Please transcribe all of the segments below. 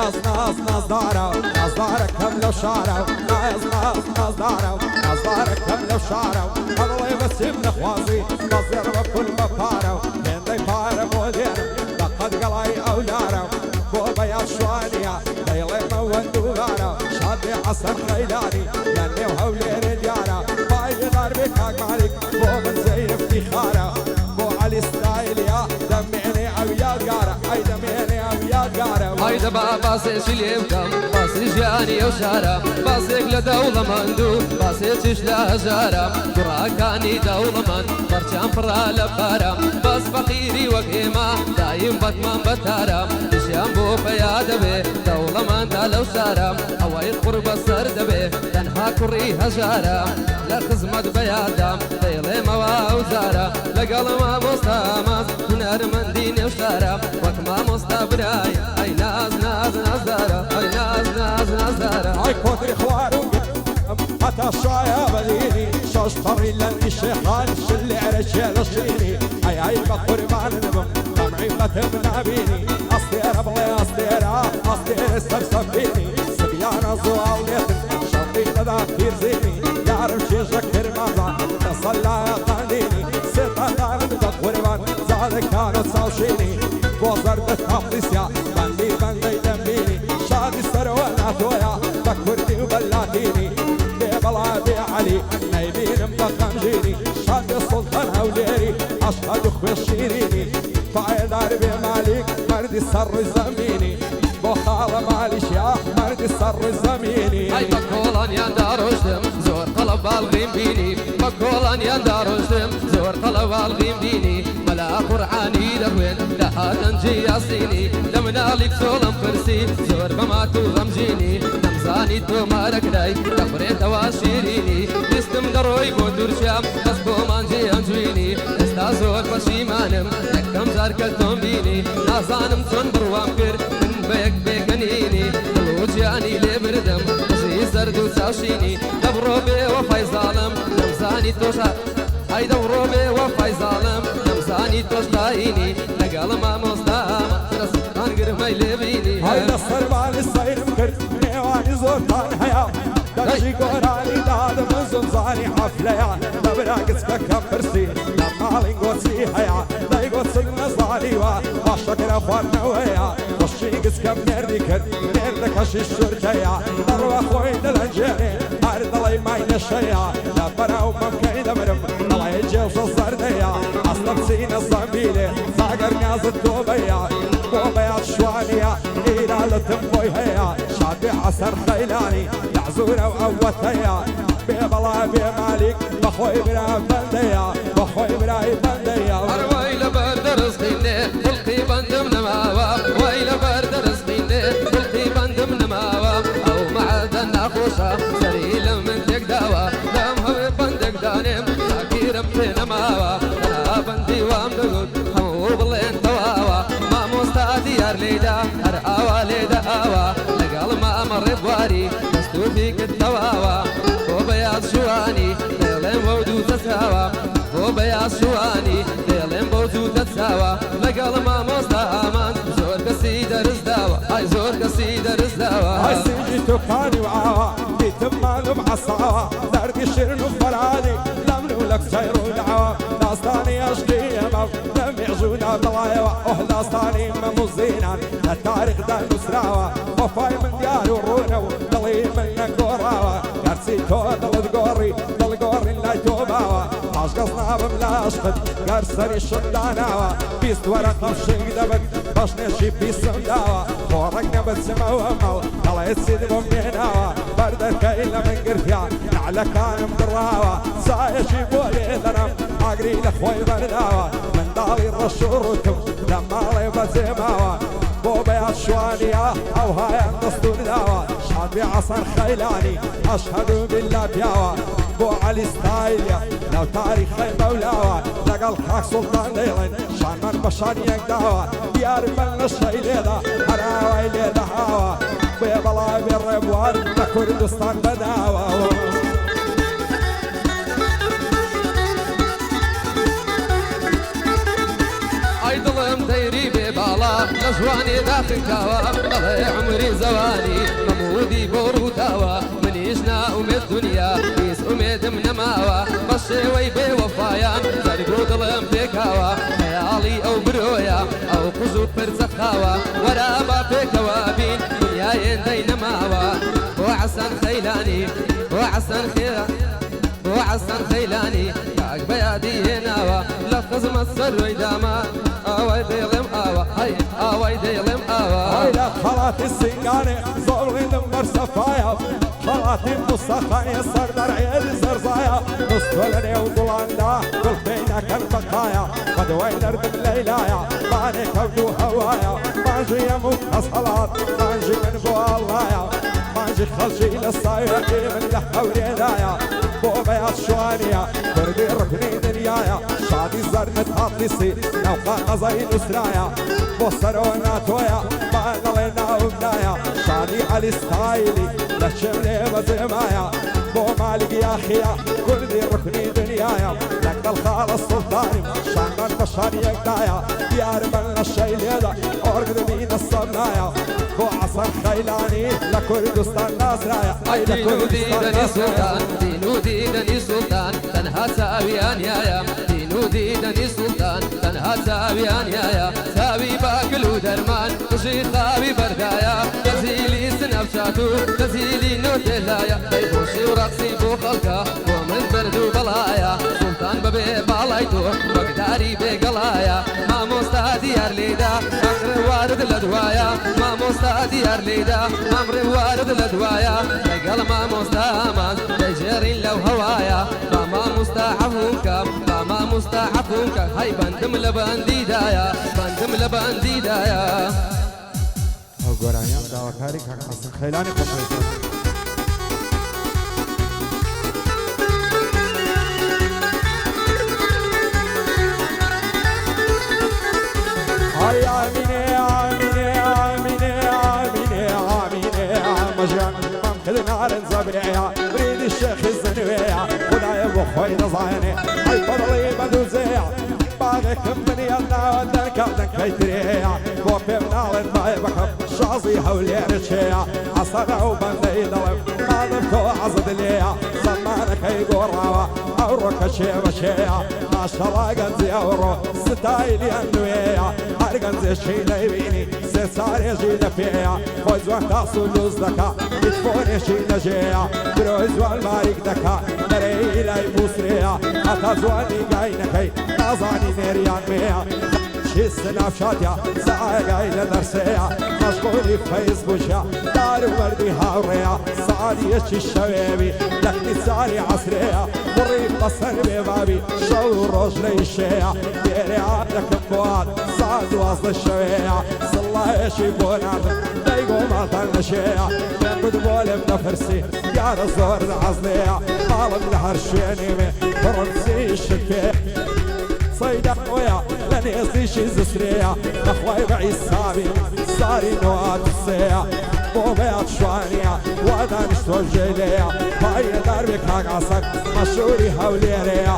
ناز ناز ناز دارو ناز دارك كم لو شارو ناز ناز ناز دارو ناز دارك كم لو شارو الله يبسم نخوازي نصير بكل مفارو من ذي فارم ودير لقد قلاي أولارو بوبا يا شوانيا ليلي موندو غارو شادي حسن خيلاني لاني وهولي رجارو باي غربك مالك بومن زي افتخارو بو علي ستايل يا دمعني او يا قارة اي دمعني او يا قارة هيدا بقى باصي شلي بكم باصي جاني وشارة باصيك لدولة مندو باصي تشلا جارة كراكاني دولة من برشان فرا لبارة بس فقيري وقيمة دايم بطمان بتارة تشيان بو فيا دبي دولة من دالو شارة اوائل قرب السر دبي تنها كري هجارة لخزمت بيادم ليلي موا وزارة لقل ما مستامس هنر من ديني وشارة وكما مستبراي اي ناز ناز نازارة اي ناز ناز نازارة اي كودري خوارو حتى الشايا بديني شوش طري لن الشيخان شلي عرشي لشيني اي بقربان نبم دمعي بتبنا بيني اصدير بلي اصدير السرسفيني سبيانا زوال ليتن شرطي لدى كتير زيني يعرف شي شكر مازا تصلى قانديني سيطة دارد بقربان زادك كانت ساوشيني بوزر بتحفظيا بندي دميني شادي سروانا تويا بكردي وبلاتيني بلا علي نايمين مبقمجيني شادي السلطان هوليري أشهد أخوي الشيريني فايدار بمالك مرد السر الزميني بخال مالش يا مرد السر الزميني هاي بكولان يا دار وشتم زور قلب الغيم بيني بكولان يا دار وشتم زور قلب الغيم بيني ملا قرعاني لهوين لها تنجي ياسيني لمنا لك سولم فرسي زور بما تغمجيني نمزاني تو مارك داي تفرين تواشيريني نستم دروي بودور شام بس مانجي انجويني استا زور بشيمانم لكم زاركتم بيني نازانم تنبر وامكر من بيك بيكنيني دلوجياني لبردم زي زرد وساشيني دبرو بي وفاي ظالم نمزاني توشا هاي دورو بي وفاي ظالم نمزاني توشتايني لقال ما مصدام رسطان قرمي لبيني هاي نصر بالي الصير مكر نيواني زورتان حياة دجي قراني داد مزمزاني حفليا دبراقس كم فرسي لمالي قوتسي حياة داي قوتسي نصاليوا باشكر أخواننا ويا وشيقس كم نردكر نردكش الشرجيا ضروا أخوي دلنجيني أرد الله ما ينشيا لبنا وممكن دمرم الله يجيوش الزرديا أصلا بسين الزنبيلي زاقر ناز الدوبيا بوبيا الشوانية إلى لتنبوي هيا شادي عسر خيلاني يعزونا وأوتيا بيبلا بمالك بخوي برا بنديا بخوي برا بنديا ويل برد رزقيني خلقي بندم نماوا ويل برد رزقيني خلقي بندم نماوا او معدن اخوشا سريل من تقداوا لم هو بندق دانم ساكير بين ماوا انا بندي وامدود همو بلين تواوا ما مستاديار ليدا ارعاوا ليدا اوا لقال ما مر بواري مستو فيك التواوا وبياض شواني ليلين ودود تساوا وبياض شواني ليلين بوزود تساوا لقال ما مستامان زور قصيدة رزداوا هاي زور قصيدة رزداوا هاي سيجي تكاني وعاوا بيتمانو بعصاوا دردي شرن وفراني لمنو لك سير ودعوا داستاني اشقي يمو لم يعجونا بلايوا داستاني مموزينا التاريخ دا المسراوا وفاي من ديار ورونو دلي من قراوا كارسي دل تقوري دل قوري لا توباوا عاش قصنا بملاشقد قرسري الشداناوا بيست ورقة وشيق دبك باش نشي بيسم داوا خورك نبت سما ومو الله يتسيد بميناوا بردر كايلة من قرفيا نعلى كان مدراوا سايا شيبولي ذنم عقري لخوي برداوا من دالي الرشوركم لما الله يبزماوا بوبيات شوانية او هاي النصدور داوا شعبي عصر خيلاني اشهد بالله بياوا بو علي ستايليا لو تاريخ مولاوا لقل خاك سلطان ليلين شان بشان يقداوا ديار من الشيليدا حراوي ليدا هاوا بيبلا بالربوان لكردستان بداوا اي ظلم ديري ببالا جواني داخل كاوا الله عمري زواني ممودي بوروتاوا منيش ناوم الدنيا بيس أميد من ماوا بشوي بوفايا زرقو ظلم بكاوا خيالي أو برويا أو قزو برزخاوا ورا ما بكوابين دنيا يندين ماوا وعسن خيلاني وعسن خيلاني كاك بيادي ناوا لفظ مصر ويداما آواي ديلم آوا آواي ديلم آوا هاي لا خلاتي السنقاني زولغي نمر صفايا خلاتي مصطفى سردر عيد زرزايا نصفلني وضلاندا قل بينك البقايا قد وين اردم ليلايا ماني كبدو هوايا مانجي يموت صلات مانجي من بو اللايا مانجي خلشي للصايرة من لحة وريدايا بو بيات شوانيا بردي ركني دنيايا شادي زرنت هاطيسي نوقا قزاي نسرايا بو سرونا تويا بانا لنا وبنايا شادي علي ستايلي لشملي بزمايا بو مالك يا خيا كل ذي ركني دنيايا لك الخال السلطاني شانك بشار يقدايا ديار من الشي ليدا أرقد مين الصنايا بو عصر خيلاني لكردستان ناسرايا أي دينودي سلطان دينودي سلطان تنها ساويان يايا دينودي سلطان تنها ساويان يايا ساوي باكل ودرمان وشي خاوي بردايا تزيلي سنفشاتو تزيلي نوتيلايا بيبوشي ورقصي بو خلقا ومن بردو بلايا سلطان ببي بالايتو بقداري بقلايا ما موستا ديار ليدا ممر وارد لدوايا ما موستا ديار ليدا ممر وارد لدوايا لقل ما موستا ماز تجرين لو هوايا ما مستحفونك ما مستحفونك هاي بندم لبنديدايا بندم لبنديدايا او گورایم داواکاری که حسن خیلانی خوشایسته های آمینه آمینه آمینه آمینه آمینه مجان ممکن نارن زبریا برید الشيخ الزنوية خدای بخوی نزاینه های فضلی بدوزیا باغك من يلا ودنك ودنك بيتريا بوبي منال ما يبكر شازي حولي رشيا عصنا وبندي ظلم ما نبكو عزد ليا زمانك يقرا أوروك شيا شيا ما شاء الله قنزي أورو ستايلي أنويا هرقنزي شي ليبيني سيسار يجي فيا خوز وانتا سلوز دكا يتفوني شي نجيا بروز والماريك دكا نري لاي بوسريا أتازواني قاينكي نازاني نيريان ميا شي السناف شاتيا ساعة قايلة درسيا مشغولي فيسبوشيا دار وردي هاوريا صاري يشي الشبابي لكني ساري عصريا مريب بصر ببابي شو رجلي الشيا ديري عادك بواد صاد واصل الشويا صلا يشي بوناد دايقو مالتان الشيا بين بولم نفرسي يا رزور العزليا مالم لحر شينيمي فرنسي الشكي صيدة ويا لن يصيش زسريا أخوي بعيد سابي صاري نوات السيا بوبيات شوانيا وانا نشتو الجيليا هاي دربك هاك عصك مشهوري هوليريا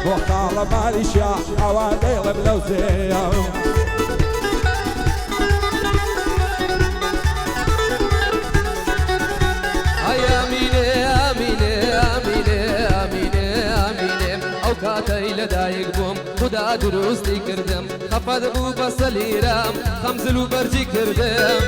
وخالة ماليشيا عوادي لبلوزيا كاتي لدايق بوم خدا دروستي كردم خفض بو بصلي رام خمزلو برجي كردم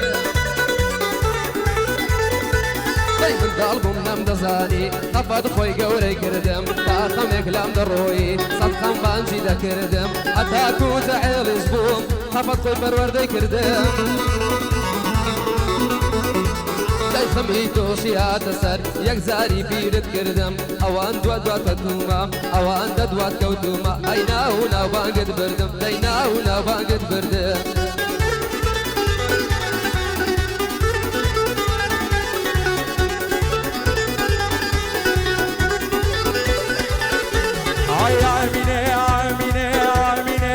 دايمن دالبوم نم دزاني خفض خوي قوري كردم باخم اكلام دروي صدقم بانجي دا كردم حتى كوت عيل زبوم خفض خوي بروردي كردم خمي توشيات سر يك زاري بيرت كردم اوان دوات كوتوما اوان دوات كوتوما اينا هنا باقد بردم اينا هنا باقد بردم هاي آمينة آمينة آمينة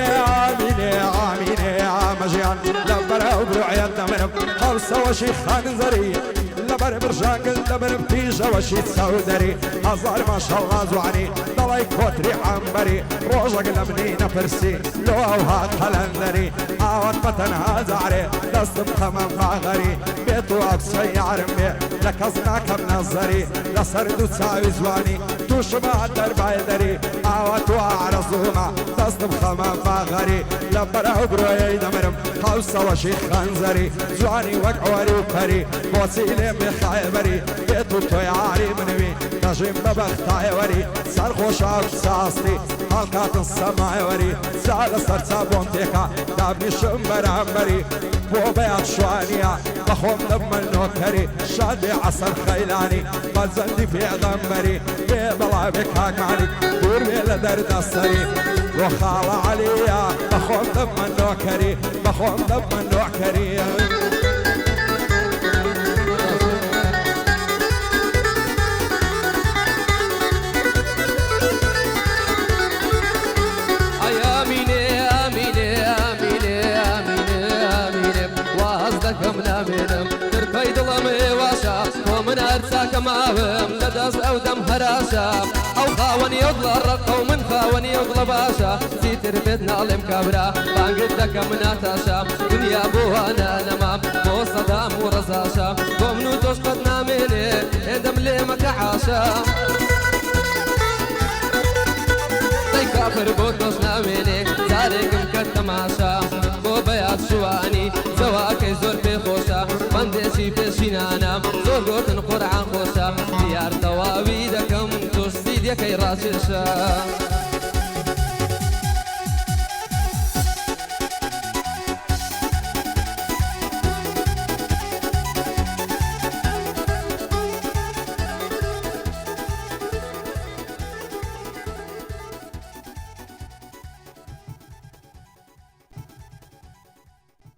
آمينة آمينة مجيان لبرا وبروعياتنا منهم خلصة وشيخ خان زرية لبر برژان قل دبرم پیژە وەشی چاودەری هەزار ماشەڵڵا جوانی دەڵی کۆتری عەمبەری ڕۆژێک لە منی نەپرسی لۆ ئەوها قەلەندەری ئاوات بە تەنها جارێ دەستم خەمەم باغەری بێت و ئەکسە یارم بێ لە کەس ناکەم نەزەری لەسەر دوو چاوی جوانی تووشمە دەربای دەری ئاوات و ئارەزوومە دەستم خەمەم باغەری لە بەرەو برۆیەی دەمرم قەوسەوەشی خەنجەری جوانی وەک ئۆری و پەری بۆچی لێم بێخایەبەری بێت و تۆ یاری منوی دەژیم بە بەختایەوەری سەرخۆشا ساستی هەڵکاتن سەمایەوەری جا لەسەر چا بۆم تێکا دابنیشم بەرامبەری بۆ بەیان شوانیە بەخۆم دەبمە نۆکەری شادێ عەسەر خەیلانی بەجەندی پێغەمبەری بێ بەڵاوێ کاکانی دوور بێ لە دەردەسەری بۆ خاڵە عەلیە بەخۆم دەبمە نۆکەری بەخۆم دەبمە نۆکەری كم نامنم تركي ظلمي واشا ومن أرساك معهم لدز أو دم هراشا أو خاوني يضل الرق ومن خاوني يضل باشا سيتر بيتنا المكابرة بانقدك من ناتاشا دنيا بوانا نمام مو صدام ورزاشا ومنو تشقد نامني اندم لي مكعاشا كافر بوتوش نامني زاركم كالتماشا بو بيات شواني زواكي زور بخوشا بندشي بشينانا زور قوتن قرعان خوشا ديار توابيدكم توش سيديكي راششا